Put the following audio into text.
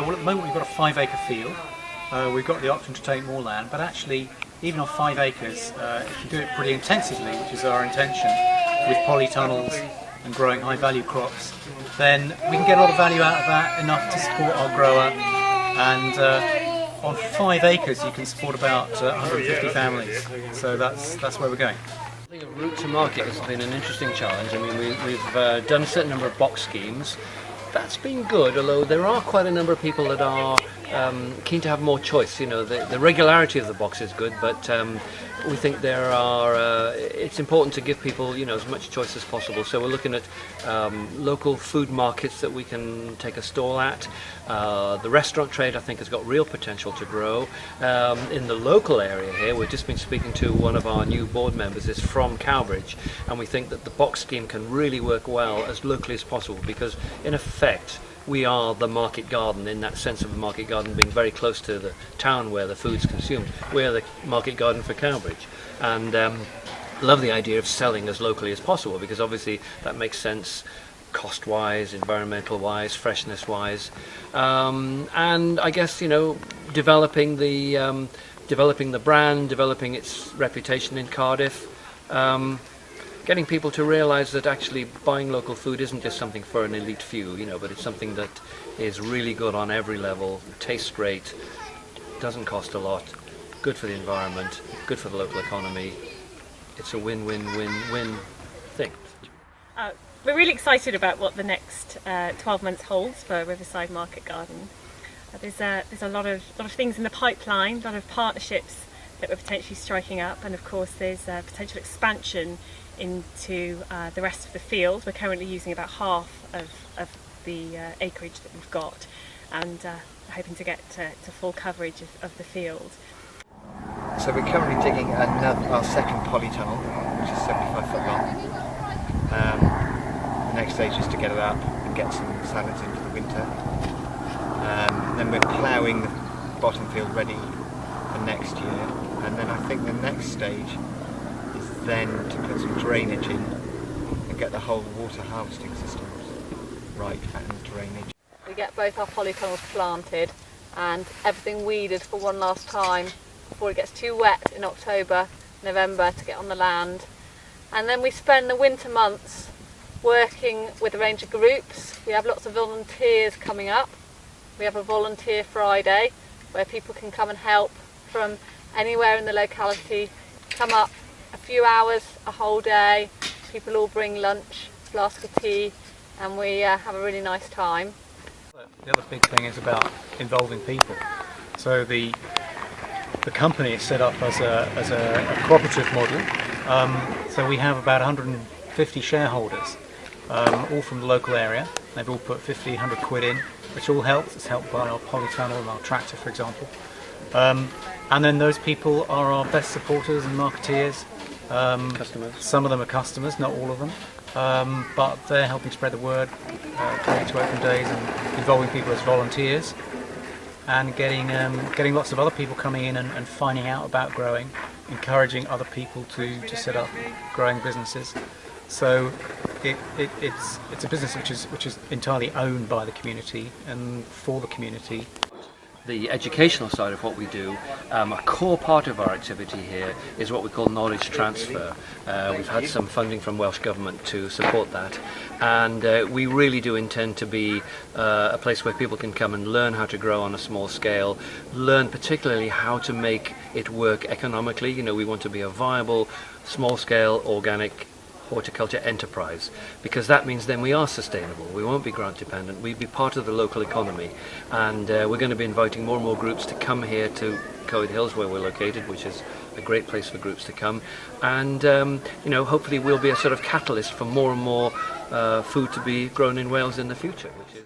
Well, at the moment we've got a 5-acre field. We've got the option to take more land, but actually, even on 5 acres, if you do it pretty intensively, which is our intention, with polytunnels and growing high-value crops, then we can get a lot of value out of that, enough to support our grower. And on 5 acres, you can support about 150 families. So that's where we're going. I think a route to market has been an interesting challenge. I mean, we've done a certain number of box schemes. That's been good, although there are quite a number of people that are keen to have more choice. You know, the regularity of the box is good, but we think there are. It's important to give people, you know, as much choice as possible. So we're looking at local food markets that we can take a stall at. The restaurant trade, I think, has got real potential to grow. In the local area here, we've just been speaking to one of our new board members, is from Cowbridge, and we think that the box scheme can really work well as locally as possible, because in effect we are the market garden, in that sense of the market garden being very close to the town where the food's consumed. We're the market garden for Cowbridge, and love the idea of selling as locally as possible, because obviously that makes sense cost-wise, environmental-wise, freshness-wise, and I guess, you know, developing the brand, developing its reputation in Cardiff, getting people to realise that actually buying local food isn't just something for an elite few, you know, but it's something that is really good on every level, tastes great, doesn't cost a lot, good for the environment, good for the local economy. It's a win-win-win-win thing. We're really excited about what the next 12 months holds for Riverside Market Garden. There's a lot of things in the pipeline, a lot of partnerships that we're potentially striking up, and of course there's potential expansion into the rest of the field. We're currently using about half of the acreage that we've got, and hoping to get to full coverage of the field. So we're currently digging our second polytunnel, which is 75 foot long. The next stage is to get it up and get some salads in for the winter. Then we're ploughing the bottom field ready for next year, and then I think the next stage is then to put some drainage in and get the whole water harvesting systems right, and drainage. We get both our polytunnels planted and everything weeded for one last time before it gets too wet in October, November to get on the land. And then we spend the winter months working with a range of groups. We have lots of volunteers coming up. We have a volunteer Friday where people can come and help from anywhere in the locality, come up a few hours, a whole day. People all bring lunch, a flask of tea, and we have a really nice time. The other big thing is about involving people. So the company is set up as a cooperative model. So we have about 150 shareholders, all from the local area. They've all put 50, 100 quid in, which all helps. It's helped by our polytunnel and our tractor, for example. And then those people are our best supporters and marketeers. Customers. Some of them are customers, not all of them. But they're helping spread the word, going to open days and involving people as volunteers, and getting lots of other people coming in and finding out about growing, encouraging other people to set up growing businesses. So it's a business which is entirely owned by the community and for the community. The educational side of what we do, a core part of our activity here is what we call knowledge transfer. We've had some funding from Welsh Government to support that, and we really do intend to be a place where people can come and learn how to grow on a small scale, learn particularly how to make it work economically. You know, we want to be a viable, small-scale, organic horticulture enterprise, because that means then we are sustainable. We won't be grant dependent, we'd be part of the local economy, and we're going to be inviting more and more groups to come here to Coed Hills, where we're located, which is a great place for groups to come, and you know, hopefully we'll be a sort of catalyst for more and more food to be grown in Wales in the future, which is